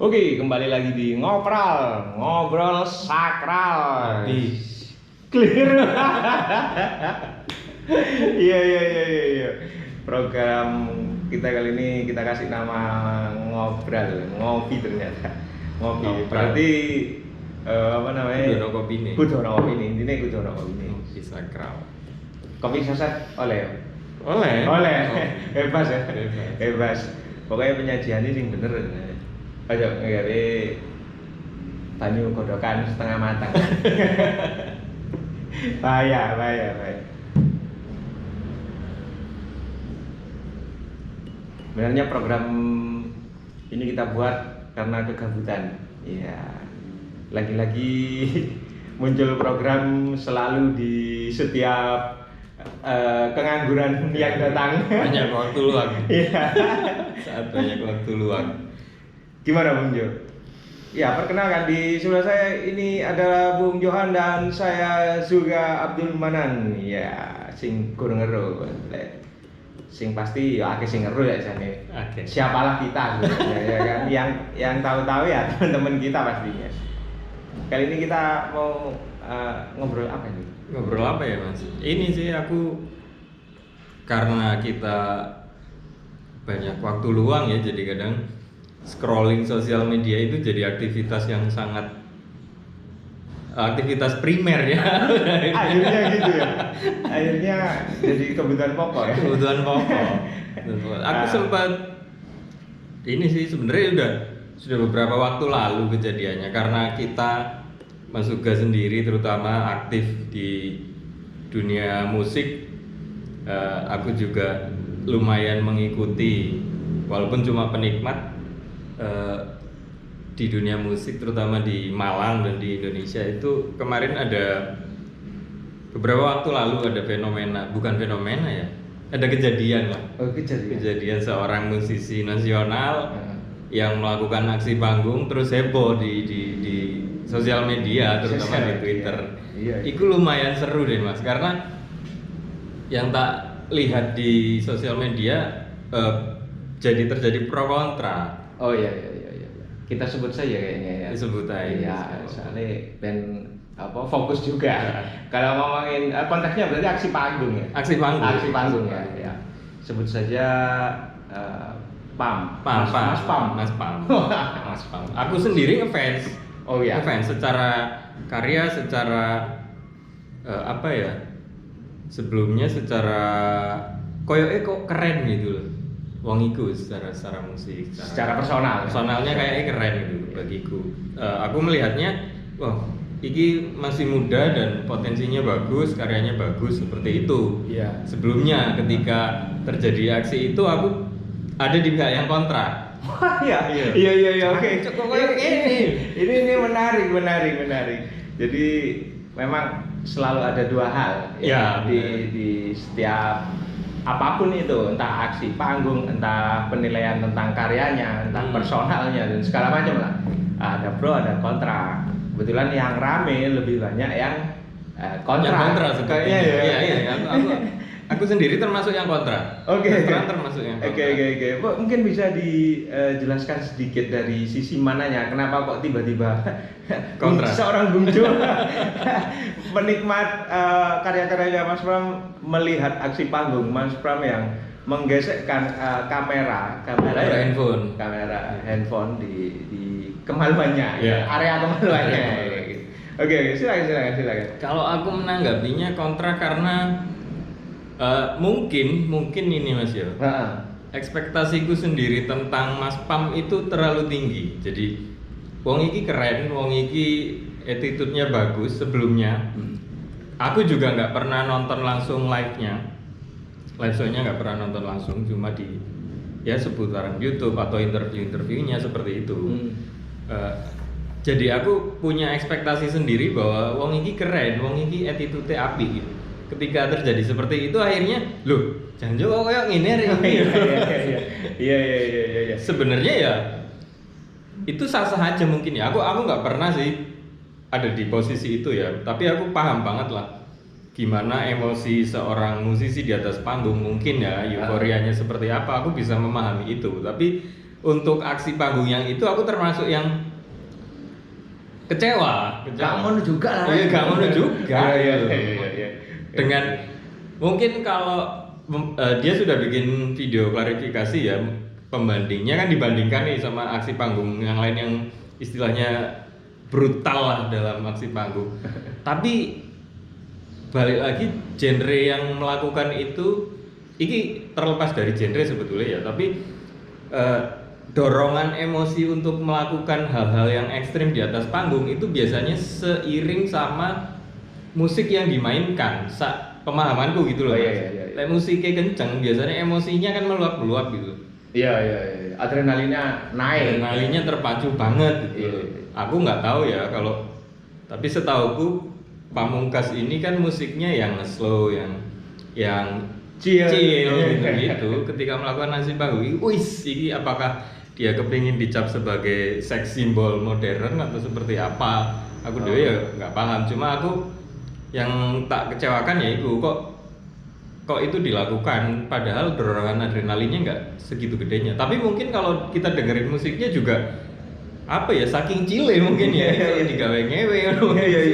Oke, kembali lagi di ngobrol sakral. Clear. Iya. Program kita kali ini kita kasih nama ngopi ternyata. Ngopi. Berarti apa namanya? Kudu ono opini. Intinya kudu ono opini. Ngopi sakral. Kopi saset oleh. Oleh. Bebas ya. Bebas. Pokoknya penyajian ini bener. Ayo nggawe banyu godokan setengah matang. Bahaya. Sebenarnya program ini kita buat karena kegabutan. Iya. Lagi-lagi muncul program selalu di setiap kengangguran yang datang. Banyak waktu luang. Iya. Saat banyak waktu luang. Gimana Bung Jo? Ya, perkenalkan di sebelah saya ini adalah Bung Johan dan saya juga Abdul Manan. Ya, sing kurang ngeru. Sing pasti ya akeh sing ngeru ya jane. Oke. Siapalah kita sebenarnya ya kan yang tahu-tahu ya teman-teman kita pastinya. Kali ini kita mau ngobrol apa ini? Ngobrol apa ya, Mas? Ini sih aku karena kita banyak waktu luang ya, jadi kadang scrolling sosial media itu jadi aktivitas yang sangat aktivitas primer ya. Akhirnya gitu ya. Akhirnya jadi kebutuhan pokok ya. Kebutuhan pokok. Aku sempat ini sih sebenarnya sudah beberapa waktu lalu kejadiannya karena kita Mas Uga sendiri terutama aktif di dunia musik. Aku juga lumayan mengikuti walaupun cuma penikmat di dunia musik terutama di Malang dan di Indonesia itu kemarin ada beberapa waktu lalu ada bukan fenomena ya, ada kejadian lah. Kejadian seorang musisi nasional yang melakukan aksi panggung terus heboh di sosial media terutama di Twitter. Iya. Itu lumayan seru deh Mas karena yang tak lihat di sosial media jadi terjadi pro kontra. Oh iya. Kita sebut saja kayaknya ya. Disebut aja. Iya, soalnya band fokus juga. Kalau ngomongin konteksnya berarti aksi panggung ya. Aksi panggung ya. Sebut saja PAM. Mas Pam. Aku sendiri ngefans. Oh iya. Ngefans secara karya, secara apa ya? Sebelumnya secara koyoke kok keren gitu loh. Wong iku secara musik, secara personalnya kayaknya keren gitu bagiku. Aku melihatnya, wah, iki masih muda dan potensinya bagus, karyanya bagus seperti itu. Iya. Sebelumnya ketika terjadi aksi itu aku ada di pihak yang kontra. Iya. Oke. Cukup kayak Ini menarik. Jadi memang selalu ada dua hal ya di setiap apapun itu, entah aksi panggung, entah penilaian tentang karyanya, entah personalnya dan segala macam lah. Ada pro, ada kontra. Kebetulan yang rame lebih banyak yang kontra. Yang kontra sepertinya. Iya. Aku sendiri termasuk yang kontra. Oke. Termasuk yang kontra. Oke. Mungkin bisa dijelaskan sedikit dari sisi mananya. Kenapa kok tiba-tiba kontra? Seorang Bung Jo penikmat karya-karyanya Mas Pram melihat aksi panggung Mas Pram yang menggesekkan kamera handphone di kemaluannya, area kemaluannya. Oke, silakan. Kalau aku menanggapinya kontra karena mungkin ini Mas ya. Ekspektasiku sendiri tentang Mas Pam itu terlalu tinggi. Jadi wong iki keren, wong iki attitude-nya bagus sebelumnya. Aku juga nggak pernah nonton langsung live-nya. Live show-nya nggak pernah nonton langsung, cuma di ya seputaran YouTube atau interview-interviewnya seperti itu. Jadi aku punya ekspektasi sendiri bahwa wong iki keren, wong iki attitude-nya apik gitu. Ketika terjadi seperti itu akhirnya, loh, janjo kok kayak ngene. Iya. Sebenarnya ya itu sah-sah aja mungkin ya. Aku nggak pernah sih ada di posisi itu ya, tapi aku paham banget lah gimana emosi seorang musisi di atas panggung, mungkin ya euforianya seperti apa, aku bisa memahami itu. Tapi untuk aksi panggung yang itu aku termasuk yang kecewa. Gak mau juga lah. Iya, gak mau juga. Iya. Dengan mungkin kalau dia sudah bikin video klarifikasi ya, pembandingnya kan dibandingkan nih sama aksi panggung yang lain yang istilahnya brutal lah dalam aksi panggung. Tapi balik lagi, genre yang melakukan itu ini terlepas dari genre sebetulnya ya, tapi dorongan emosi untuk melakukan hal-hal yang ekstrim di atas panggung itu biasanya seiring sama musik yang dimainkan. Pemahamanku gitu loh. Iya. Like musiknya kenceng, biasanya emosinya kan meluap-meluap gitu. Iya. Adrenalinnya naik. Adrenalinnya terpacu banget gitu. Iya. Aku nggak tahu ya kalau, tapi setauku Pamungkas ini kan musiknya yang slow, yang chill gitu. Ketika melakukan aksi panggung, wis, ini apakah dia kepingin dicap sebagai seks simbol modern atau seperti apa? Aku dulu ya nggak paham. Cuma aku yang tak kecewakan ya itu kok itu dilakukan, padahal dorongan adrenalinnya nggak segitu gedenya. Tapi mungkin kalau kita dengerin musiknya juga apa ya, saking cile mungkin ya, itu digawe ngewe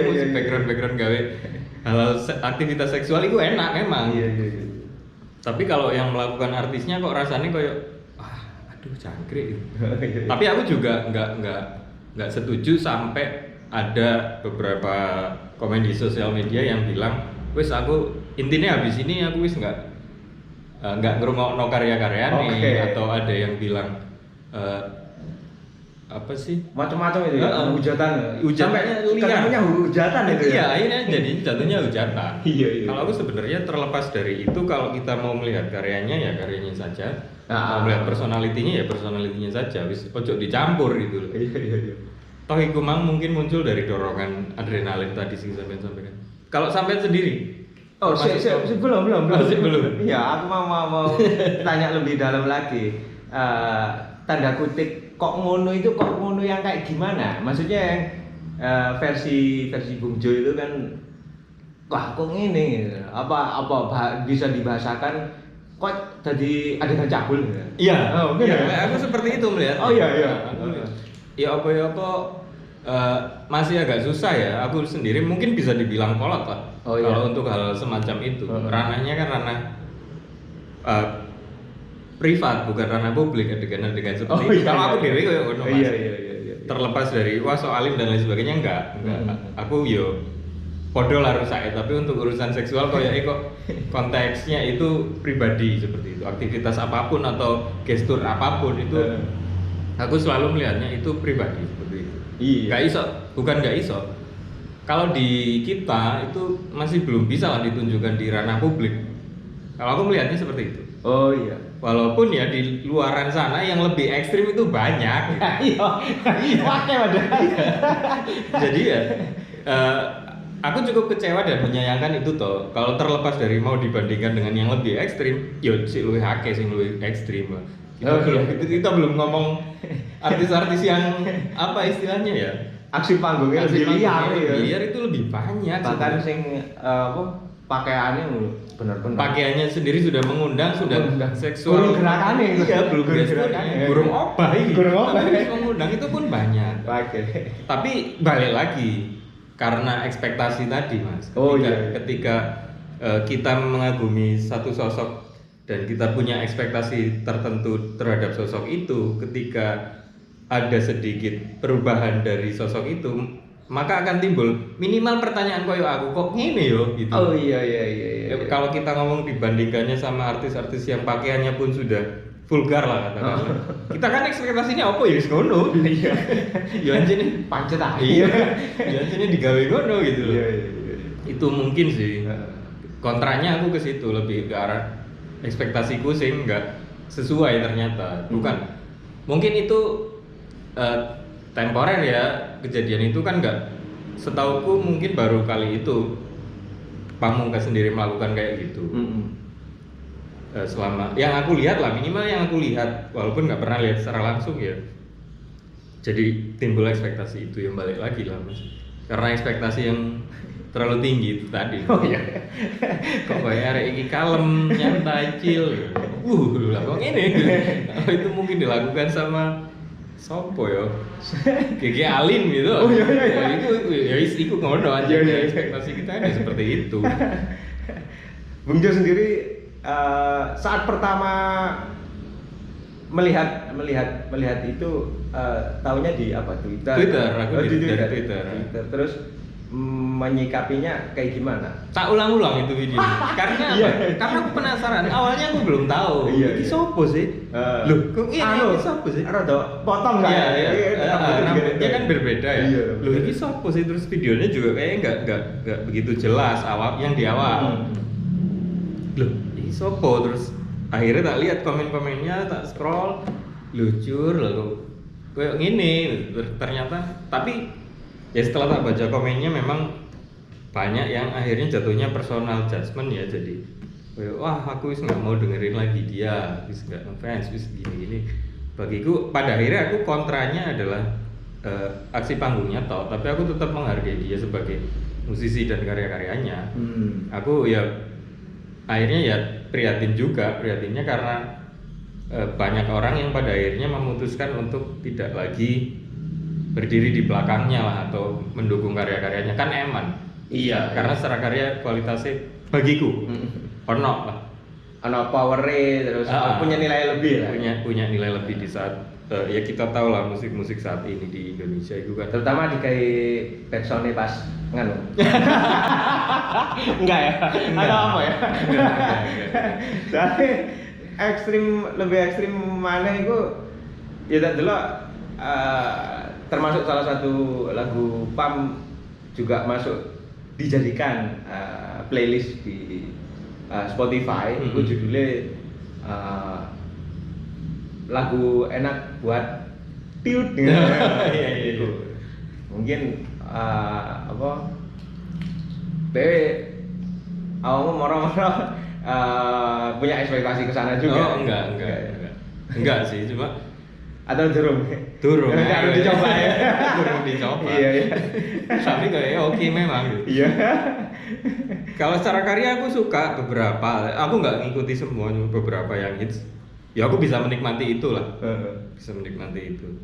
musik background gawe hal aktivitas seksual itu enak memang. Iya. Tapi kalau yang melakukan artisnya kok rasanya kayak aduh jangkrik. Tapi aku juga nggak setuju sampai ada beberapa komen di sosial media yang bilang, wis aku intinya habis ini aku wis nggak ngerungokno karya-karyane, atau ada yang bilang apa sih, macam-macam itu ya, hujatan liar, katanya hujatan itu ya. Iya, ini jadi jatuhnya hujatan. Iya. Kalau aku sebenarnya terlepas dari itu, kalau kita mau melihat karyanya ya karyanya saja, mau melihat personalitinya ya personalitinya saja, wis ojo dicampur gitu loh. Iya. Toh iku mang mungkin muncul dari dorongan adrenalin tadi sih sampean sampaikan. Kalau sampean sendiri? Belum. Belum. Iya, aku mau tanya lebih dalam lagi. Tanda kutip kok ngono yang kayak gimana? Maksudnya yang versi Bung Jo itu kan, wah kok ngene, apa bisa dibahasakan kok jadi adegan cabul? Iya. Oh, iya. Aku seperti itu melihat. Oh iya. Ya apa masih agak susah ya. Aku sendiri mungkin bisa dibilang kolot lah. Oh, iya. Kalau untuk hal semacam itu, ranahnya kan ranah privat, bukan ranah publik, adegan-adegan seperti itu. Kalau aku dewe kayak ngono Mas. Iya. Terlepas dari wah soalim dan lain sebagainya enggak. Aku yo podo lah rusak, tapi untuk urusan seksual kok konteksnya itu pribadi seperti itu. Aktivitas apapun atau gestur apapun itu aku selalu melihatnya itu pribadi seperti itu. Iya. Bukan nggak iso. Kalau di kita itu masih belum bisa lah ditunjukkan di ranah publik. Kalau aku melihatnya seperti itu. Oh iya. Walaupun ya di luaran sana yang lebih ekstrim itu banyak. Iya. Jadi ya, aku cukup kecewa dan menyayangkan itu toh. Kalau terlepas dari mau dibandingkan dengan yang lebih ekstrim, yo si luwih akeh sing luwih ekstrim. Kita belum ngomong artis-artis yang apa istilahnya ya, aksi panggungnya lebih liar ya. Liar itu lebih banyak. Bahkan sing pakaiannya benar-benar. Pakaiannya sendiri sudah mengundang, sudah seksual. Burung gerakannya. Iya, belum gerakannya. Burung obah ini. Tapi mengundang itu pun banyak. Tapi balik lagi karena ekspektasi tadi Mas. Ketika kita mengagumi satu sosok dan kita punya ekspektasi tertentu terhadap sosok itu, ketika ada sedikit perubahan dari sosok itu, maka akan timbul minimal pertanyaan koyo aku kok ngene yo gitu. Oh iya. Kalau kita ngomong dibandingkannya sama artis-artis yang pakaiannya pun sudah vulgar lah katakanlah. Kita kan ekspektasinya apa ya wis ngono. Iya. Ya anjene pancet ah. Iya. Ya anjene digawe ngono gitu loh. Iya. Itu mungkin sih. Kontranya aku ke situ, lebih ke arah ekspektasiku sih nggak sesuai ternyata. Bukan. Mungkin itu temporer ya, kejadian itu kan nggak, setauku mungkin baru kali itu Pamungkas sendiri melakukan kayak gitu. Selama yang aku lihat lah, minimal yang aku lihat, walaupun nggak pernah lihat secara langsung ya, Jadi timbul ekspektasi itu yang balik lagi lah mas. Karena ekspektasi yang terlalu tinggi itu tadi. Oh iya. Kok kayak arek iki kalem, nyantai, chill. Lah kok ngene. Kalau itu mungkin dilakukan sama sopo yo. Gigi Alin gitu. Oh iya. Ya itu ngono aja ekspektasi kita kan seperti itu. Bung Jo sendiri saat pertama melihat itu tahunya di apa? Twitter. Aku Oh, dari Twitter. Terus menyikapinya kayak gimana? Tak ulang-ulang itu video. Karena apa? Iya. Karena aku penasaran. Awalnya aku belum tahu. Iya, Ini iya. sopo sih? Loh, kok ini sopo sih? Rada potong nggak? Iya, rambutnya kan gitu. berbeda ya. Iya. Loh, ini sopo sih? Terus videonya juga kayaknya nggak begitu jelas yang di awal. Loh, ini sopo? Terus akhirnya tak lihat komen-komennya, tak scroll, lucu lalu kayak gini. Ternyata tapi ya setelah tak baca komennya memang banyak yang akhirnya jatuhnya personal judgment ya. Jadi wah aku wis nggak mau dengerin lagi dia, wis nggak ngefans, wis gini. Bagiku pada akhirnya aku kontranya adalah aksi panggungnya toh, tapi aku tetap menghargai dia sebagai musisi dan karya-karyanya. Aku ya akhirnya ya prihatinnya karena banyak orang yang pada akhirnya memutuskan untuk tidak lagi berdiri di belakangnya lah atau mendukung karya-karyanya. Kan eman. Iya. Karena secara karya kualitasnya bagiku ono lah. Ono power-nya terus punya nilai lebih lah. Punya nilai lebih di saat ya kita tahu lah musik-musik saat ini di Indonesia itu kan. Terutama di kayak backsound pas nganu. Enggak ya? Ada apa ya? Enggak. Soalnya lebih ekstrim mana itu ya tak delok termasuk salah satu lagu PAM juga masuk dijadikan playlist di Spotify. Itu judulnya lagu enak buat tiut dengan Iya. mungkin apa awalmu moro-moro punya ekspektasi ke sana juga. Oh, enggak sih, cuma atau durung harus dicoba ya. Durung dicoba. Iya. Tapi kayaknya oke memang gitu. Iya. Kalau secara karya aku suka beberapa, aku nggak ngikuti semua, cuma beberapa yang hits. Ya aku bisa menikmati itu lah. Bisa menikmati itu.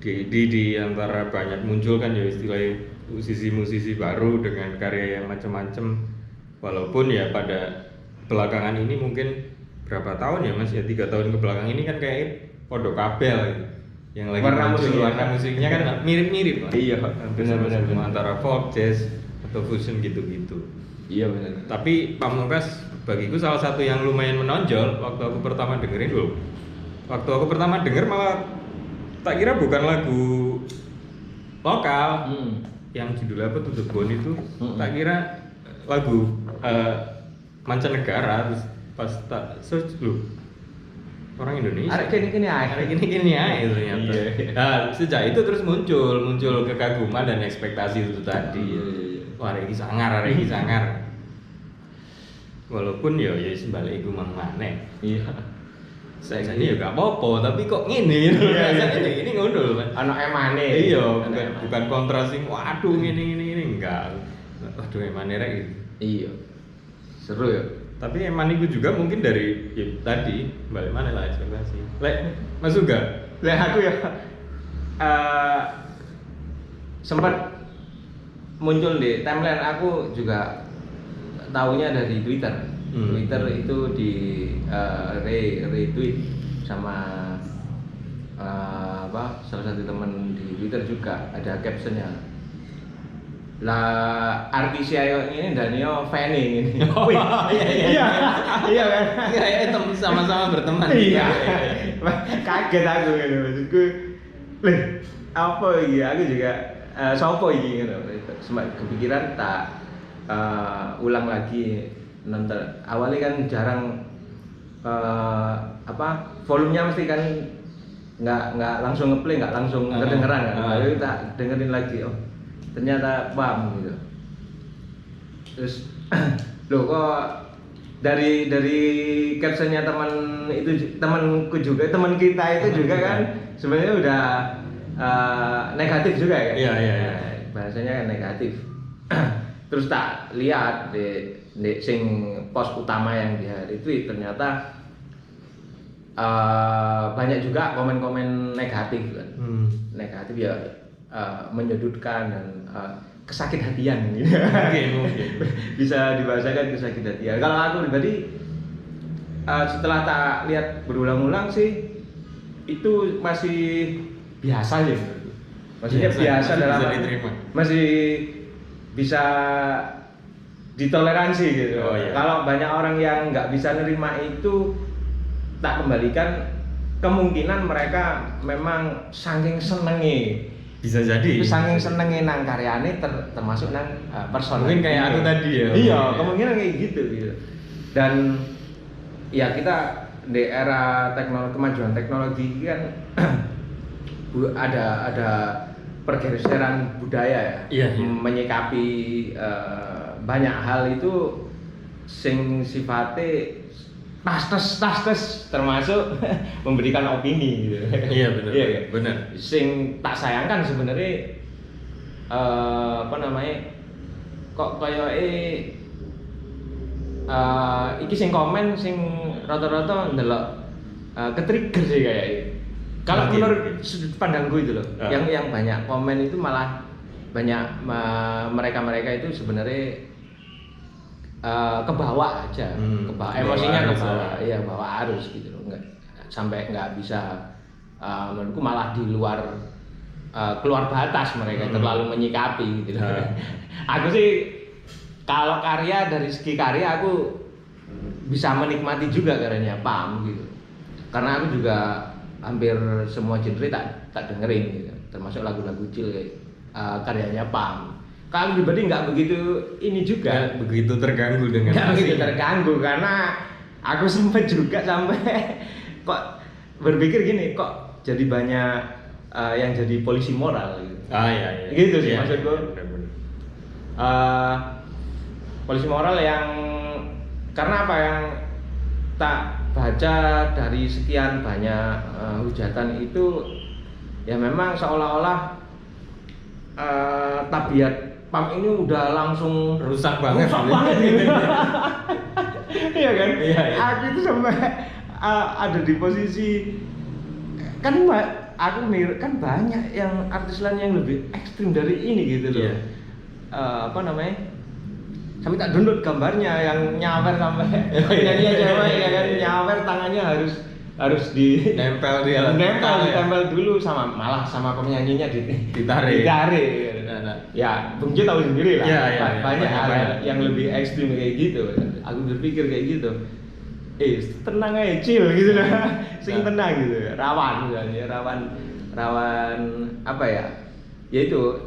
Di antara banyak muncul kan ya istilah musisi-musisi baru dengan karya yang macam-macam. Walaupun ya pada belakangan ini mungkin berapa tahun ya Mas ya 3 tahun ke belakang ini kan kayak podo kabel gitu. Yang lagi warna musiknya kan mirip-mirip lah. Iya, benar. Antara folk, jazz atau fusion gitu-gitu. Iya benar. Tapi Pamungkas bagiku salah satu yang lumayan menonjol waktu aku pertama dengerin dulu. Waktu aku pertama denger malah tak kira bukan lagu lokal. Yang judulnya apa tuh Bon itu tak kira lagu mancanegara. Terus pas tak search loh orang Indonesia. Hari kini aja ternyata. Iya. Nah, sejak itu terus muncul kekaguman dan ekspektasi itu tadi. Wah, ini sangar. Walaupun ya sebalik iku mang maneh. Iya. Saya ya gak apa-apa, tapi kok ngene gitu. Rasanya ini ngono kan. Ono emane. Iya, bukan kontra sing waduh ngene enggak. Waduh emane rek gitu. Iya. Seru ya. Tapi eman itu juga mungkin dari ya, tadi balik mana lah ekspektasi. Lek Mas juga. Lek aku ya sempat muncul di timeline aku juga tahunya dari Twitter. Twitter itu di retweet sama salah satu teman di Twitter juga ada captionnya. Lah artis ayo ini Danio Fanny ini. Oh, iya kan. Kayak sama-sama berteman. Iya. Kaget aku gitu maksudku. Lih, apa iki? Aku juga sopo iki gitu. Sempat kepikiran tak ulang lagi nonton. Awalnya kan jarang volumenya mesti kan nggak langsung ngeplay, nggak langsung kedengeran kan. Lalu tak dengerin lagi. Oh, ternyata paham gitu. Terus loh kok dari captionnya teman kita itu juga kan sebenarnya udah negatif juga ya. Iya. Nah, bahasanya kan negatif. Terus tak lihat di sing post utama yang di hari itu ternyata banyak juga komen-komen negatif kan. Negatif ya, menyudutkan dan kesakit hatian gitu. Mungkin. Bisa dibahasakan kesakit hatian. Kalau aku pribadi setelah tak lihat berulang-ulang sih itu masih biasa aja menurutku. Maksudnya biasa dalam bisa diterima. Masih bisa ditoleransi gitu. Oh, iya. Kalau banyak orang yang nggak bisa nerima itu, tak kembalikan kemungkinan mereka memang saking senengi. Bisa jadi. Saking senengi nang karyane termasuk nang personal. Mungkin kayak aku tadi ya. Iya, kemungkinan kayak gitu. Dan ya kita di era kemajuan teknologi kan ada pergeseran budaya ya. Iya. Menyikapi banyak hal itu sing sifatnya tas termasuk memberikan opini gitu. Iya benar. Iya, iya. Benar. Sing tak sayangkan sebenarnya kok iki sing komen sing rata-rata ndelok ketrigger sih kayaknya. Kalau Mungkin. menurut sudut pandangku itu loh, yang banyak komen itu malah banyak mereka itu sebenarnya kebawa aja, kebawa emosinya kebawa, iya bawa arus gitu loh, nggak bisa menurutku malah di luar keluar batas mereka terlalu menyikapi gitu loh. Aku sih kalau karya dari segi karya aku bisa menikmati juga karyanya Pam gitu, karena aku juga hampir semua genre tak dengerin gitu, termasuk lagu-lagu chill karyanya Pam. Kalau pribadi nggak begitu ini juga. Nggak begitu terganggu dengan Nggak begitu musiknya. terganggu karena aku sempat juga sampai kok berpikir gini, kok jadi banyak yang jadi polisi moral gitu. Iya. Gitu sih Iya, maksudku. benar. Polisi moral yang karena apa yang tak baca dari sekian banyak hujatan itu ya memang seolah-olah tabiat Pam ini udah langsung Rusak banget gitu. Iya kan? Iya. Aku itu sampai ada di posisi kan aku kan banyak yang artis lain yang lebih ekstrim dari ini gitu loh. Iya. Apa namanya? Sampai tak download gambarnya yang nyawer sampai penyanyi cewek ya kan nyawer tangannya harus di Nempel di alat vital ya. ditempel dulu malah sama penyanyinya Ditarik. Nah. Ya, Bung Jo tahu sendiri lah. Iya. Banyak hal Banyak. yang lebih ekstrim kayak gitu. Aku berpikir kayak gitu. Tenang aja, chill gitu lah. Sing tenang gitu. Rawan misalnya, rawan apa ya? Ya itu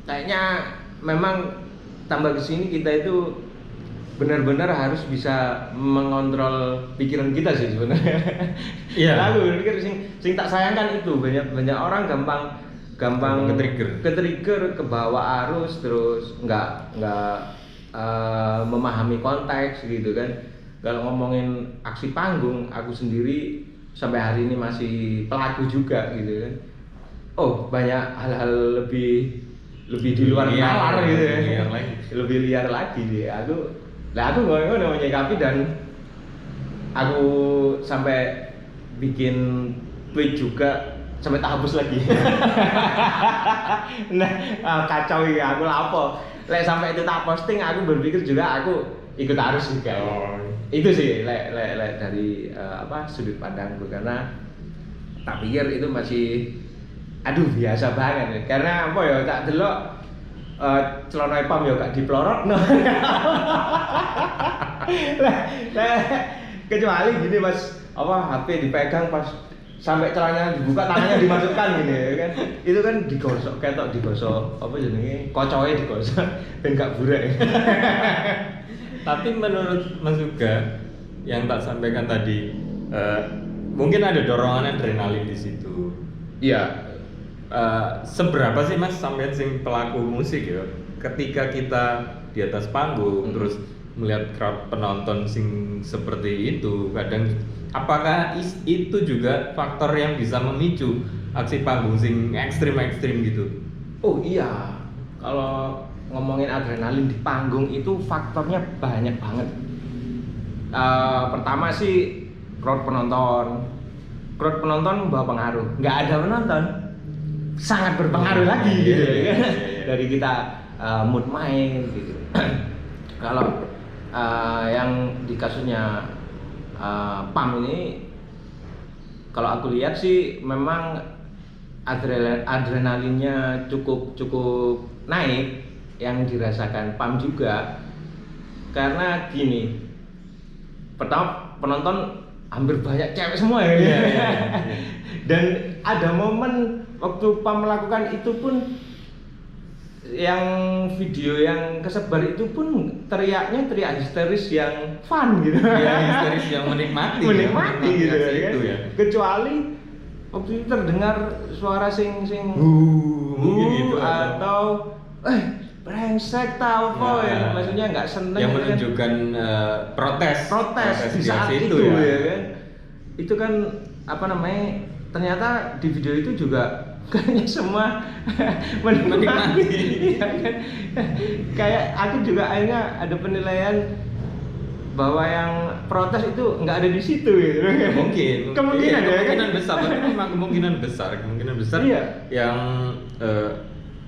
kayaknya memang tambah kesini kita itu benar-benar harus bisa mengontrol pikiran kita sih sebenarnya. Iya. Aku berpikir sing tak sayangkan itu banyak orang gampang ke-trigger, kebawa arus terus nggak memahami konteks gitu kan. Kalau ngomongin aksi panggung, aku sendiri sampai hari ini masih pelaku juga gitu kan. Oh, banyak hal-hal lebih di luar nalar gitu ya. Lebih liar lagi dia. Aku ngono menyikapi dan aku sampai bikin tweet juga sampai tak hapus lagi. Nah, kacau ya aku lapo. Lek sampai itu tak posting aku berpikir juga aku ikut arus juga. Itu sih lek dari sudut pandangku karena tak pikir itu masih biasa banget karena apa ya tak delok celana Pam ya gak diplorotno. Lah kecuali gini pas HP dipegang pas sampai celananya dibuka tangannya dimasukkan gini kan. Itu kan digosok apa jenenge kocoke digosok ben gak burak. Tapi menurut Mas Uga yang tak sampaikan tadi mungkin ada dorongan adrenalin di situ. Iya. Seberapa sih Mas sampean sing pelaku musik ya ketika kita di atas panggung terus melihat crowd penonton sing seperti itu kadang apakah itu juga faktor yang bisa memicu aksi panggung sing ekstrim gitu. Oh iya, kalau ngomongin adrenalin di panggung itu faktornya banyak banget. Pertama sih crowd penonton membawa pengaruh. Nggak ada penonton, sangat berpengaruh lagi gitu ya. Dari kita mood main gitu. Kalau yang di kasusnya PAM ini, kalau aku lihat sih memang adrenalinnya cukup naik yang dirasakan PAM juga, karena gini, pertama penonton hampir banyak cewek semua ya. Dan ada momen waktu PAM melakukan itu pun, yang video yang kesebar itu pun teriaknya teriak histeris yang fun gitu. Ya, histeris yang menikmati gitu ya, kan. itu ya. Kecuali waktu itu terdengar suara sing mungkin gitu, atau brengsek tau apa ya, maksudnya nggak seneng yang gitu menunjukkan protes di saat itu ya kan. Itu kan apa namanya, ternyata di video itu juga kayaknya semua menikmati. Iya kan? Kayak aku juga akhirnya ada penilaian bahwa yang protes itu nggak ada di situ gitu. Kemungkinan besar, tapi memang kemungkinan besar iya. Yang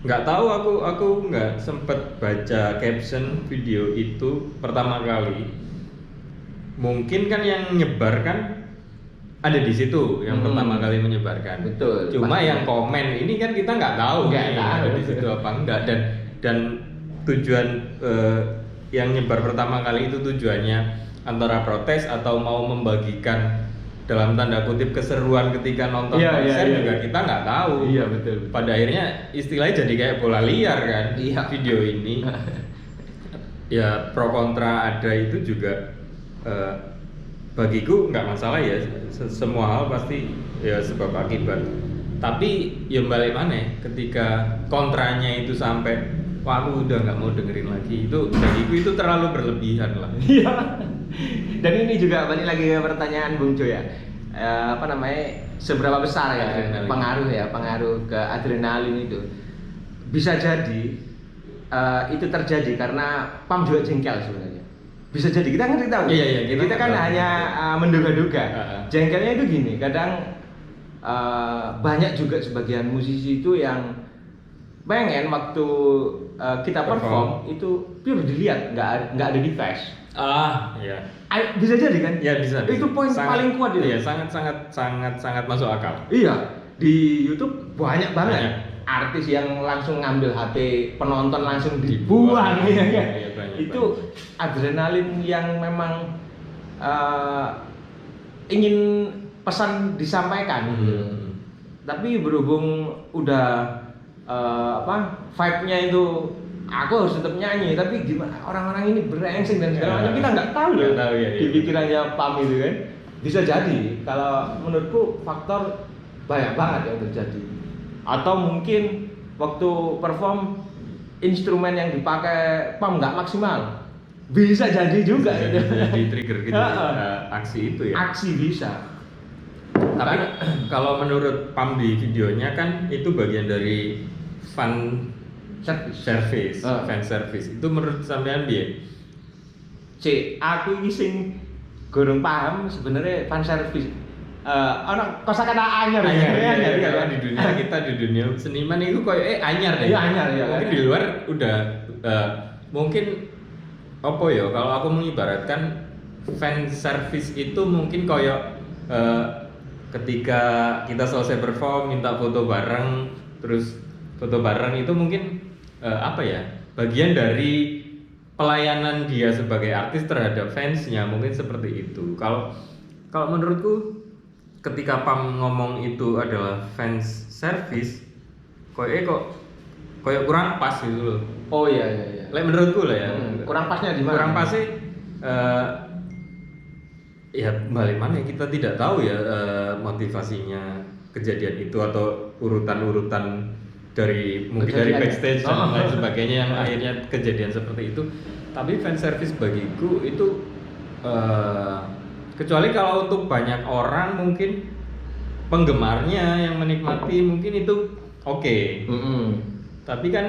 nggak tahu, aku nggak sempet baca caption video itu pertama kali. Mungkin kan yang nyebar kan ada di situ yang pertama kali menyebarkan. Betul. Cuma pasti. yang komen ini kan kita nggak tahu ada di situ apa enggak, dan tujuan yang nyebar pertama kali itu tujuannya antara protes atau mau membagikan dalam tanda kutip keseruan ketika nonton konser juga kita nggak tahu. Iya betul. Pada akhirnya istilahnya jadi kayak bola liar kan video ini. Ya pro kontra ada itu juga. Bagiku nggak masalah ya, semua hal pasti ya sebab akibat. Tapi ya balik mana ketika kontranya itu sampai wah aku udah nggak mau dengerin lagi, itu bagiku itu terlalu berlebihan lah. Iya. Dan ini juga balik lagi ke pertanyaan Bung Jo ya, apa namanya, seberapa besar ya pengaruh ke adrenalin itu. Bisa jadi itu terjadi karena PAM juga jengkel sebenarnya. Bisa jadi, kita kan tahu. Kita kan hanya menduga-duga. Jengkelnya itu gini, kadang banyak juga sebagian musisi itu yang pengen waktu kita perform itu pure dilihat, nggak ada di flash. Iya. Bisa jadi kan? Ya bisa. Itu poin paling kuat itu. Iya, sangat masuk akal. Iya, di YouTube banyak banget artis yang langsung ngambil HP penonton langsung dibuang ya kan. Itu adrenalin yang memang ingin pesan disampaikan. Tapi berhubung udah vibe-nya itu aku harus tetap nyanyi, tapi gimana orang-orang ini brengsek dan segala macam, kita nggak tahu loh di pikirannya PAM itu kan. Bisa jadi, kalau menurutku faktor banyak banget yang terjadi. Atau mungkin waktu perform instrumen yang dipakai PAM nggak maksimal, bisa jadi juga. Jadi trigger gitu. Aksi itu ya. Aksi bisa. Tapi kalau menurut PAM di videonya kan itu bagian dari fan service. Fan service. Itu menurut sampean piye? Aku ini sing gorong paham sebenarnya fan service. Ono kosakata anyar ya. Di dunia kita, di dunia seniman itu koyo anyar deh. Iya anyar ya. Mungkin di luar udah mungkin apa ya, kalau aku mengibaratkan fan service itu mungkin koyo ketika kita selesai perform minta foto bareng, terus foto bareng itu mungkin apa ya, bagian dari pelayanan dia sebagai artis terhadap fansnya, mungkin seperti itu. Kalau menurutku ketika PAM ngomong itu adalah fans service, kok kurang pas gitu loh. Oh iya. Menurutku lah ya. Kurang pasnya di mana? Kurang pasnya ya balik mana, kita tidak tahu ya motivasinya kejadian itu atau urutan dari mungkin dari backstage dan lain sebagainya yang akhirnya kejadian seperti itu. Tapi fan service bagiku itu kecuali kalau untuk banyak orang mungkin penggemarnya yang menikmati mungkin itu oke. Tapi kan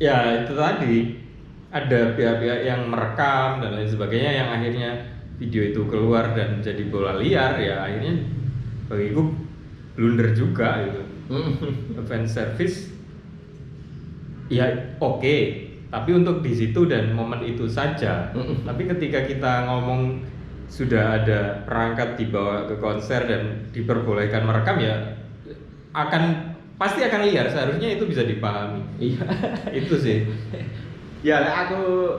ya itu tadi ada pihak-pihak yang merekam dan lain sebagainya yang akhirnya video itu keluar dan jadi bola liar, ya akhirnya bagiku blunder juga gitu. Fan service ya oke, tapi untuk di situ dan momen itu saja. Tapi ketika kita ngomong sudah ada perangkat dibawa ke konser dan diperbolehkan merekam, ya pasti akan liar, seharusnya itu bisa dipahami. Iya. Itu sih. Ya, aku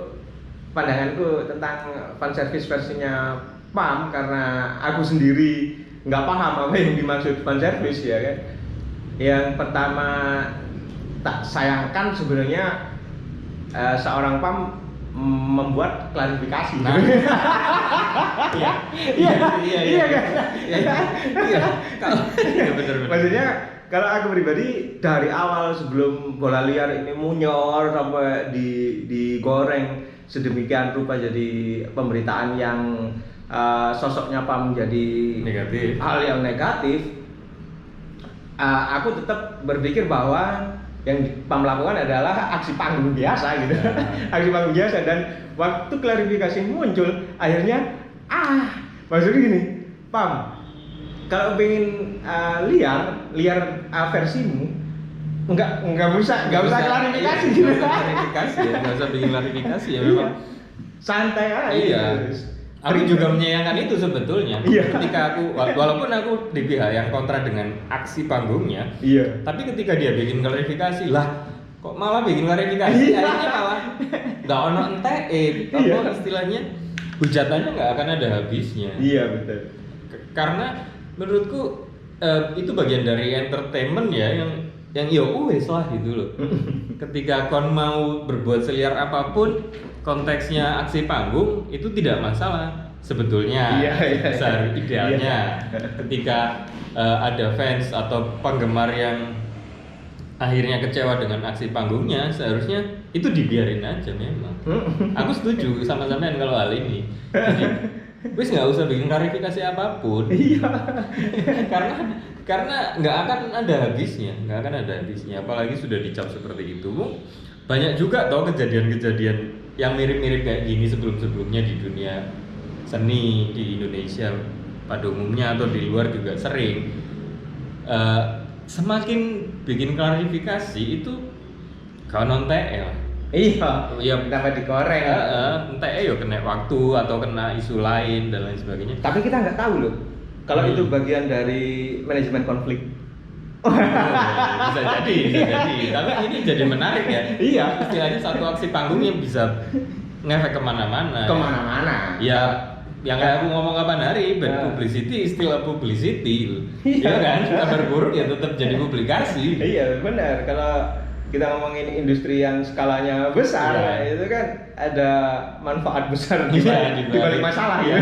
pandanganku tentang fan service versinya PAM, karena aku sendiri nggak paham apa yang dimaksud fan service ya kan. Yang pertama tak sayangkan sebenarnya seorang PAM membuat klarifikasi. Nah. Iya kan? Iya benar. Maksudnya kalau aku pribadi dari awal sebelum bola liar ini munyor sampai digoreng sedemikian rupa jadi pemberitaan yang sosoknya PAM menjadi Negatif. hal yang negatif, aku tetap berpikir bahwa yang PAM lakukan adalah aksi panggung biasa gitu. Aksi panggung biasa, dan waktu klarifikasi muncul akhirnya maksudnya gini, PAM kalau pengen liar versimu nggak usah klarifikasi gitu. Nggak usah bikin klarifikasi ya memang. Santai aja. Iya. Aku juga menyayangkan itu sebetulnya. Iya. Ketika aku, walaupun aku di pihak yang kontra dengan aksi panggungnya, Iya. tapi ketika dia bikin klarifikasi, lah kok malah bikin klarifikasi, akhirnya malah nggak ono ente, apa istilahnya, hujatannya nggak akan ada habisnya. Iya betul. Karena menurutku itu bagian dari entertainment ya, yang ya wes lah gitu loh. Ketika kon mau berbuat seliar apapun, konteksnya aksi panggung itu tidak masalah sebetulnya. Iya. Idealnya ketika ada fans atau penggemar yang akhirnya kecewa dengan aksi panggungnya, seharusnya itu dibiarin aja memang. Aku setuju sama sampean kalau hal ini. Jadi wis nggak usah bikin klarifikasi apapun. Iya. karena nggak akan ada habisnya, apalagi sudah dicap seperti itu. Banyak juga toh kejadian-kejadian yang mirip-mirip kayak gini sebelum-sebelumnya di dunia seni di Indonesia pada umumnya atau di luar juga sering. Semakin bikin klarifikasi itu kau non TL. Iya. Ya Dapat digoreng. entah ya kena waktu atau kena isu lain dan lain sebagainya. Tapi kita nggak tahu loh kalau itu bagian dari manajemen konflik. Bisa jadi. Tapi ini jadi menarik ya. Iya. Istilahnya satu aksi panggung yang bisa ngefek kemana-mana. Ya, yang kayak aku ngomong kapan hari, bad publicity, istilah publicity. Iya kan? Kabar buruk ya tetap jadi publikasi. Iya benar. Kalau kita ngomongin industri yang skalanya besar, itu kan ada manfaat besar di balik masalah ya.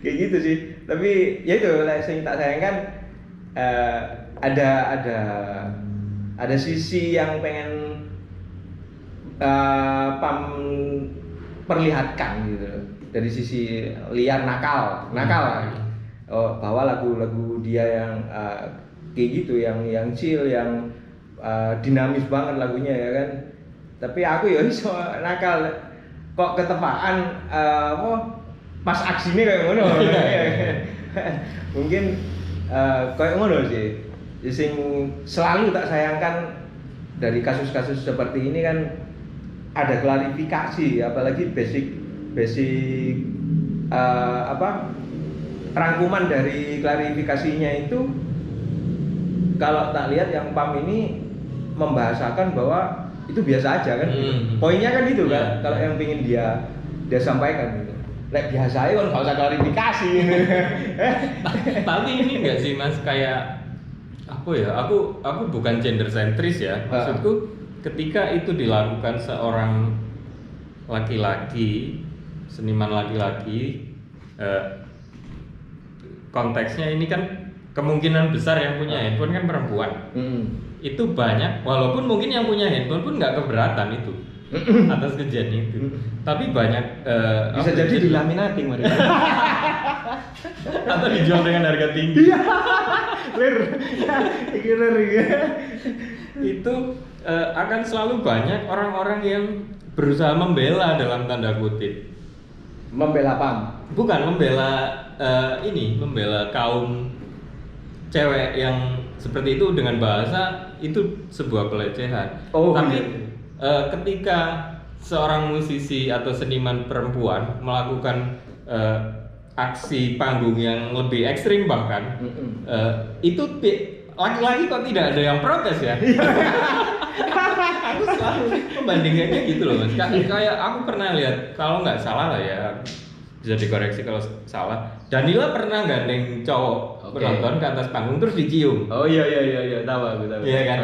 Kayak gitu sih. Tapi ya itu yang tak sayangkan, ada sisi yang pengen PAM perlihatkan gitu dari sisi liar nakal. Bahwa lagu-lagu dia yang kayak gitu, yang chill, yang dinamis banget lagunya ya kan. Tapi aku ya iso nakal kok ketepaan pas aksinya kayak ngono. Mungkin kayak ngono sih. Sing selalu tak sayangkan dari kasus-kasus seperti ini kan ada klarifikasi, apalagi basic rangkuman dari klarifikasinya itu. Kalau tak lihat yang PAM ini membahasakan bahwa itu biasa aja kan. Poinnya kan itu kan. Kalau yang pingin dia sampaikan gitu. Lek biasa aja kan nggak usah klarifikasi. Tapi ini enggak sih Mas, kayak apa ya? Aku bukan gender sentris ya. Maksudku ketika itu dilakukan seorang laki-laki, seniman laki-laki, konteksnya ini kan kemungkinan besar yang punya handphone kan perempuan. Itu banyak, walaupun mungkin yang punya handphone pun nggak keberatan itu. atas kejadian itu. Tapi banyak Bisa jadi dilaminating mereka. atau dijual dengan harga tinggi. Iya. Lir. Iki lir iki. Itu akan selalu banyak orang-orang yang berusaha membela dalam tanda kutip. Membela PAM. Bukan membela membela kaum cewek yang seperti itu dengan bahasa itu sebuah pelecehan. Oh, tapi iya. Ketika seorang musisi atau seniman perempuan melakukan aksi panggung yang lebih ekstrim bahkan itu laki-laki kok tidak ada yang protes ya. Aku selalu membandingkannya gitu loh Mas. Kayak aku pernah lihat, kalau nggak salah lah ya, bisa dikoreksi kalau salah, Danila pernah gandeng cowok penonton ke atas panggung terus dicium. Oh iya, tahu aku tahu. Iya kan?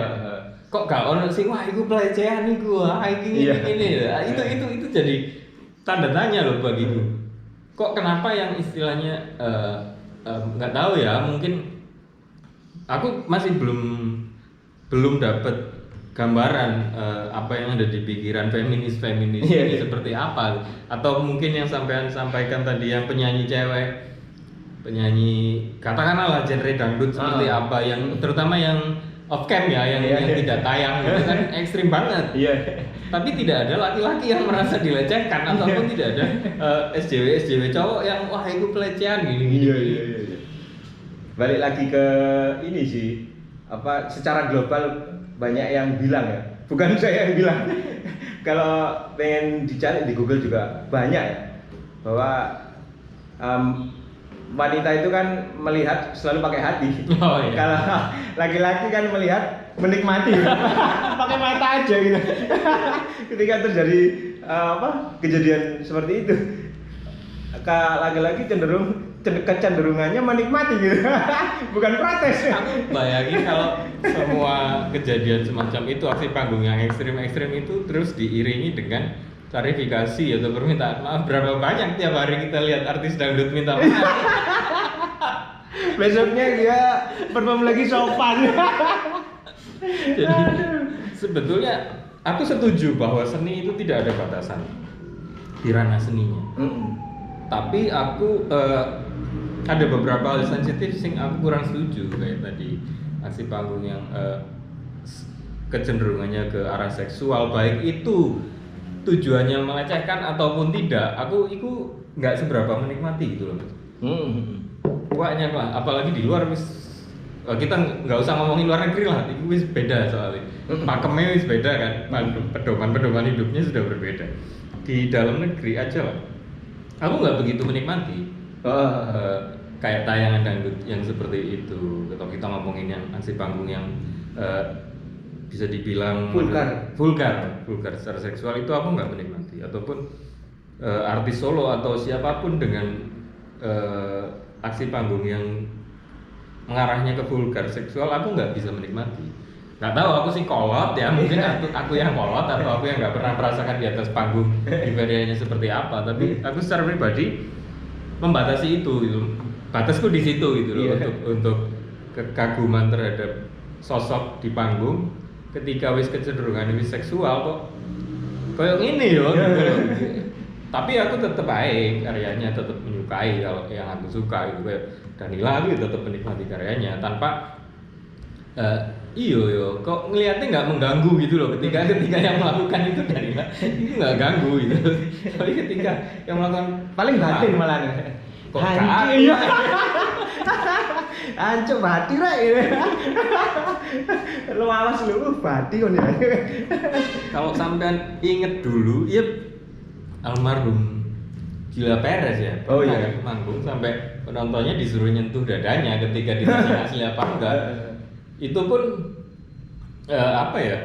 Kok gak ono sing wah iku pelecehan iku, ini. Itu jadi tanda tanya loh bagiku. Kok kenapa yang istilahnya nggak tahu ya, mungkin aku masih belum dapat gambaran apa yang ada di pikiran feminis ini seperti apa, atau mungkin yang sampean sampaikan tadi yang penyanyi cewek, penyanyi katakanlah genre dangdut seperti apa, yang terutama yang off cam ya, yang tidak tayang itu kan ekstrim banget. Tapi tidak ada laki-laki yang merasa dilecehkan ataupun tidak ada SJW cowok yang wah itu pelecehan gini. Iya. Balik lagi ke ini sih, apa secara global banyak yang bilang ya, bukan saya yang bilang. Kalau pengen dicari di Google juga banyak ya, bahwa wanita itu kan melihat selalu pakai hati. Oh, iya. Kalau laki-laki kan melihat menikmati, pakai mata aja gitu. Ketika terjadi kejadian seperti itu, laki-laki kecenderungannya menikmati gitu, bukan protes. Aku bayangin kalau semua kejadian semacam itu, aksi panggung yang ekstrim itu terus diiringi dengan klarifikasi atau permintaan maaf, berapa banyak tiap hari kita lihat artis dangdut minta maaf. Besoknya dia perform lagi sopan. Jadi sebetulnya aku setuju bahwa seni itu tidak ada batasan di ranah seninya. Tapi aku ada beberapa hal sensitif sing aku kurang setuju, kayak tadi aksi panggung yang kecenderungannya ke arah seksual, baik itu tujuannya melecehkan ataupun tidak, aku itu nggak seberapa menikmati gitu loh. Banyak lah, apalagi di luar kita nggak usah ngomongin luar negeri lah, itu wis beda soalnya. Pakemnya wis beda kan, pedoman hidupnya sudah berbeda. Di dalam negeri aja lah, aku nggak begitu menikmati kayak tayangan dangdut yang seperti itu. Kalau kita ngomongin yang aksi panggung yang bisa dibilang vulgar secara seksual, itu aku nggak menikmati. Ataupun artis solo atau siapapun dengan aksi panggung yang mengarahnya ke vulgar seksual, aku nggak bisa menikmati. Nggak tahu, aku sih kolot ya, mungkin aku yang kolot atau aku yang nggak pernah merasakan di atas panggung ibadahnya seperti apa. Tapi aku secara pribadi membatasi itu gitu. Batasku di situ gitu loh, untuk kekaguman terhadap sosok di panggung. Ketika wis kecenderungan wis seksual kok kayak gini yo gitu loh. Tapi aku tetap baik karyanya, tetap menyukai kalau yang aku suka gitu. Kayak Danila, aku tetap menikmati karyanya tanpa iyo kok ngelihatnya nggak mengganggu gitu loh. Ketika yang melakukan itu Danila itu nggak ganggu gitu. Tapi ketika yang melakukan paling batin malah kok iya. Ancuk bati ra gitu. Lu awas lu bati kon ya. Kalau sampean inget dulu, ya almarhum Gila Perez ya. Oh iya. Manggung sampai penontonnya disuruh nyentuh dadanya ketika ditanya asli apa enggak. Itu pun apa ya?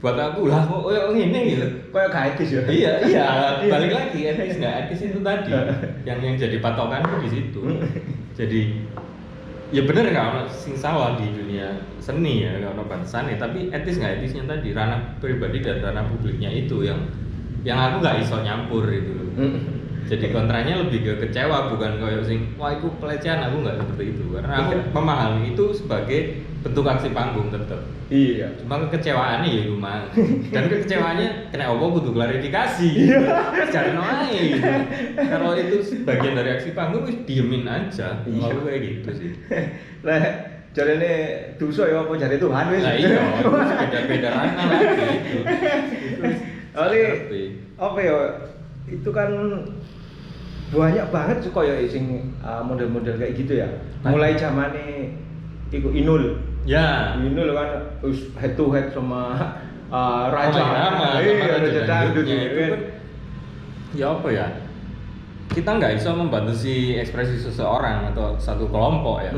Buat aku lah kok ngene gitu. Kayak gak etis ya. Iya, balik lagi etis nggak etis itu tadi. yang jadi patokanku di situ. Jadi ya bener nggak ono sing salah di dunia seni ya, nggak ono batasan ya, tapi etis nggak etisnya tadi, ranah pribadi dan ranah publiknya itu yang aku nggak iso nyampur itu loh. Jadi kontranya lebih ke kecewa, bukan kayak sing wah itu pelecehan, aku nggak seperti itu. Karena aku memahami itu sebagai bentuk aksi panggung tetap. Iya. Cuma kekecewaannya ya cuma dan kekecewaannya kena apa butuh klarifikasi. Jangan wae. Gitu. Kalau itu bagian dari aksi panggung wis diemin aja. Iya. Kalau kayak gitu sih. Lah jarene dosa ya apa jare Tuhan wis. Nah iya, itu beda-beda ranah lagi itu. Oleh apa ya? Itu kan banyak banget sih koyo sing model-model kayak gitu ya. Mulai zamane iku Inul. Ya. Inul kan head to head sama Raja Rama, Raja Dangdut dangdutnya itu kan. kan ya apa ya, kita nggak bisa membatasi ekspresi seseorang atau satu kelompok ya.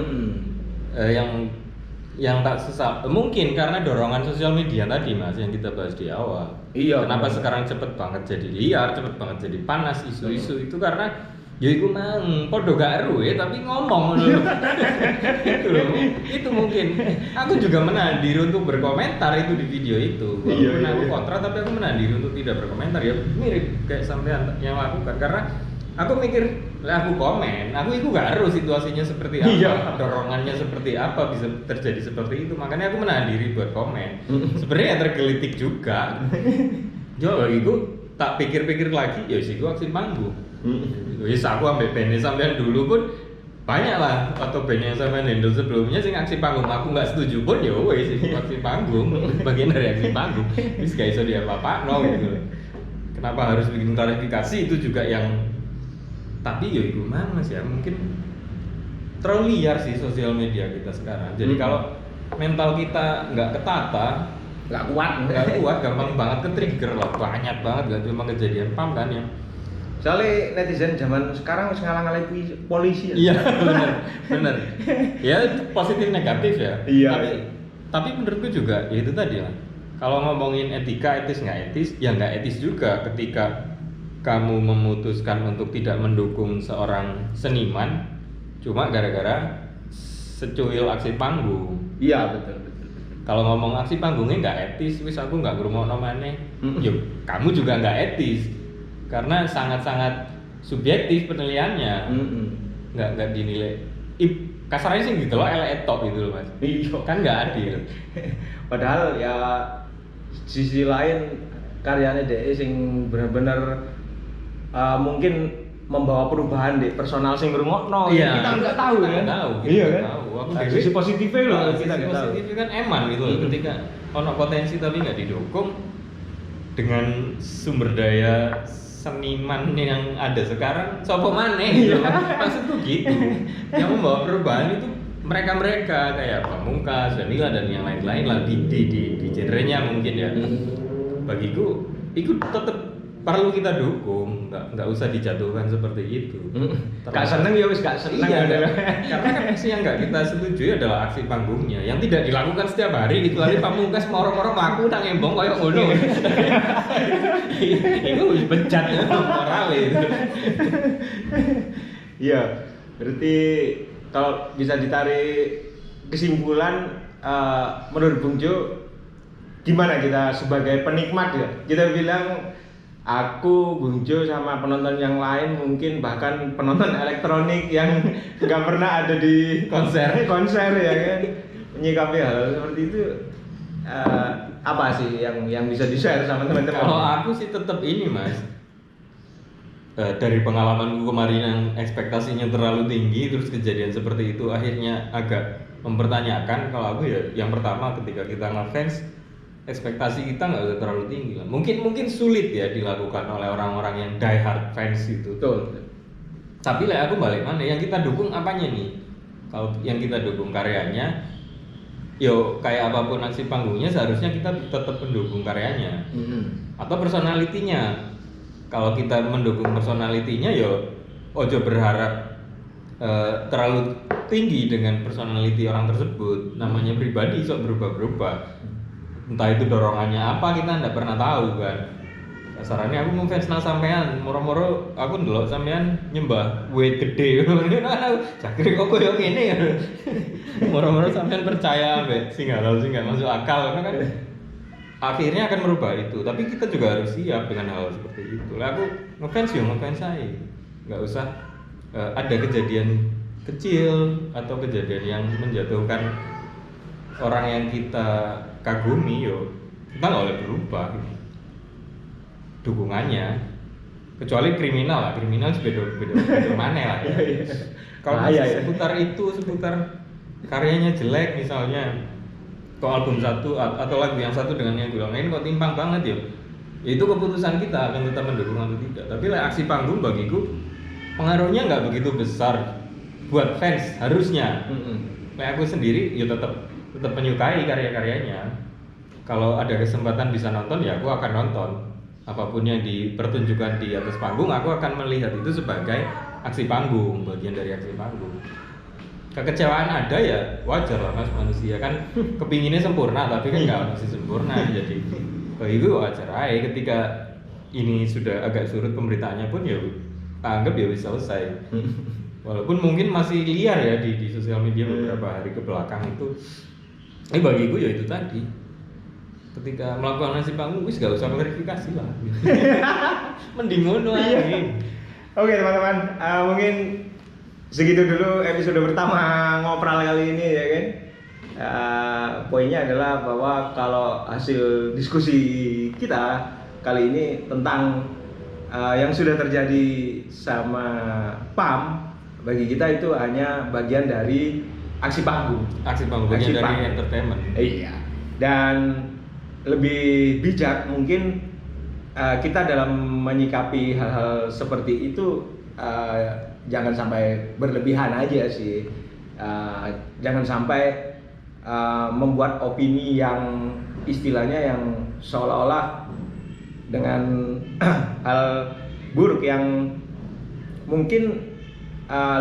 Yang tak sesat mungkin karena dorongan sosial media tadi mas yang kita bahas di awal. Iya. Kenapa sekarang cepet banget jadi liar, cepet banget jadi panas isu-isu itu karena ya iku mang podo gak eru ya tapi ngomong loh. Itu loh. Itu mungkin aku juga menahan diri untuk berkomentar itu di video itu. Walaupun aku kontra tapi aku menahan diri untuk tidak berkomentar ya mirip kayak sampean yang lakukan karena aku mikir lah aku komen, aku itu gak harus situasinya seperti apa, dorongannya seperti apa bisa terjadi seperti itu, makanya aku menahan diri buat komen. Sebenarnya tergelitik juga. Yo bagiku tak pikir-pikir lagi, ya sih gua aksi panggung. Wis aku ambek band sampean dulu pun banyak lah atau band yang sampean handle sebelumnya sing aksi panggung aku nggak setuju pun ya wis aksi panggung, bagian dari aksi panggung. Wis gak iso dia apa-apa gitu. Kenapa harus bikin klarifikasi itu juga yang tapi ya itu mana sih ya mungkin terlalu liar sih sosial media kita sekarang. Jadi kalau mental kita nggak ketata, nggak kuat, gampang banget ke trigger lah, banyak banget gak cuma kejadian PAM kan ya. Soalnya netizen zaman sekarang harus ngalang-ngalang polisi. Iya benar. Ya itu positif negatif ya. Iya. Tapi menurutku juga ya itu tadi lah. Kalau ngomongin etika etis nggak etis, ya nggak etis juga ketika kamu memutuskan untuk tidak mendukung seorang seniman cuma gara-gara secuil aksi panggung. Iya betul. Kalau ngomong aksi panggungnya nggak etis, wis aku nggak ngrungokno maneh. Yuk, kamu juga nggak etis karena sangat-sangat subjektif penilaiannya. Nggak dinilai. Kasarnya sih gitu loh, elek etok gitu loh mas. Iya. Kan nggak adil. Padahal ya sisi lain karyanya DE sing benar-benar mungkin membawa perubahan di personal sing ngrungokno. Iya. Kita nggak tahu kan. Iya kan. Aku sisi positifnya loh kita nggak tahu. Positifnya kan eman gitu loh ketika ono potensi tapi nggak didukung dengan sumber daya seniman yang ada sekarang sopo maneh gitu. Maksudku gitu. Yang membawa perubahan itu mereka kayak Pamungkas, Danila dan yang lain-lain lah di genrenya mungkin ya. Bagiku itu tetap perlu kita dukung, nggak usah dijatuhkan seperti itu. Gak seneng ya wis gak seneng. Iya, karena kan aksi yang nggak kita setujui adalah aksi panggungnya yang tidak dilakukan setiap hari kecuali Pamungkas moro-moro mlaku nang embong koyo ngono. Itu wis bejat moral itu. Iya, berarti kalau bisa ditarik kesimpulan menurut Bung Jo gimana kita sebagai penikmat ya? Kita bilang aku, Bung Jo sama penonton yang lain mungkin bahkan penonton elektronik yang nggak pernah ada di konser ya kan menyikapi hal seperti itu apa sih yang bisa di-share sama teman-teman? Kalau aku sih tetap ini mas, dari pengalamanku kemarin yang ekspektasinya terlalu tinggi terus kejadian seperti itu akhirnya agak mempertanyakan. Kalau aku ya yang pertama ketika kita ngefans ekspektasi kita nggak usah terlalu tinggi lah. Mungkin sulit ya dilakukan oleh orang-orang yang die hard fans itu. Betul. Tapi lah aku balik mana? Yang kita dukung apanya nih? Kalau yang kita dukung karyanya, yo kayak apapun aksi panggungnya seharusnya kita tetap mendukung karyanya. Atau personalitinya. Kalau kita mendukung personalitinya, yo ojo berharap terlalu tinggi dengan personality orang tersebut. Namanya pribadi sok berubah-berubah. Entah itu dorongannya apa kita nggak pernah tahu kan. Kasarannya aku ngefans nang sampean, moro-moro aku ndelok sampean nyembah weight gede. Cakri kok koyo ngene ya. Moro-moro sampean percaya ambek sing halal sing nggak masuk akal karena kan akhirnya akan merubah itu. Tapi kita juga harus siap dengan hal seperti itu. Lah aku ngefans ya ngefans saya. nggak usah ada kejadian kecil atau kejadian yang menjatuhkan orang yang kita kagumi, yo kita nggak boleh berubah dukungannya, kecuali kriminal lah, kriminal beda mana lah ya. Kalau seputar itu, seputar karyanya jelek misalnya, kok album satu atau lagu yang satu dengan yang lain kok timpang banget ya, itu keputusan kita akan tetap mendukung atau tidak. Tapi aksi panggung bagiku pengaruhnya nggak begitu besar buat fans harusnya. Aku sendiri ya tetap menyukai karya-karyanya. Kalau ada kesempatan bisa nonton ya aku akan nonton. Apapun yang dipertunjukkan di atas panggung, aku akan melihat itu sebagai aksi panggung, bagian dari aksi panggung. Kekecewaan ada ya wajar lah mas, manusia kan kepinginnya sempurna tapi kan nggak masih sempurna. Jadi itu wajar aja. Ketika ini sudah agak surut pemberitaannya pun ya anggap ya bisa selesai. Walaupun mungkin masih liar ya di sosial media beberapa hari ke belakang itu. Bagiku ya itu tadi, ketika melakukan aksi panggung wis gak usah verifikasi lah. Mending ngono aja. Oke teman-teman, mungkin segitu dulu episode pertama Ngopral kali ini ya kan. Poinnya adalah bahwa kalau hasil diskusi kita kali ini tentang yang sudah terjadi sama PAM, bagi kita itu hanya bagian dari aksi panggung. Bagian dari entertainment. Iya. Dan lebih bijak mungkin kita dalam menyikapi hal-hal seperti itu jangan sampai berlebihan aja sih. Jangan sampai membuat opini yang istilahnya yang seolah-olah dengan hal buruk yang mungkin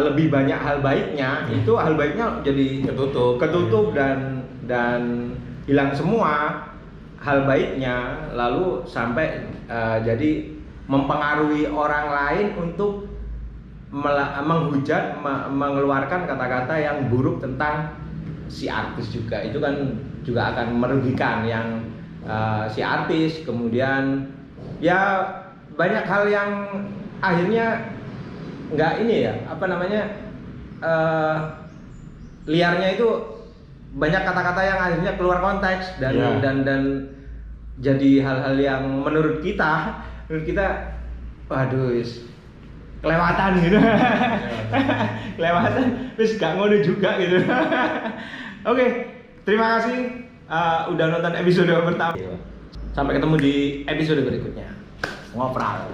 lebih banyak hal baiknya, itu hal baiknya jadi ketutup dan hilang semua hal baiknya, lalu sampai jadi mempengaruhi orang lain untuk menghujat, mengeluarkan kata-kata yang buruk tentang si artis juga. Itu kan juga akan merugikan yang si artis. Kemudian ya banyak hal yang akhirnya nggak ini ya, apa namanya, liarnya itu banyak kata-kata yang akhirnya keluar konteks dan jadi hal-hal yang menurut kita waduh kelewatan gitu. Kelewatan wis gak ngono juga gitu. Oke, terima kasih udah nonton episode pertama. Sampai ketemu di episode berikutnya. Ngopral.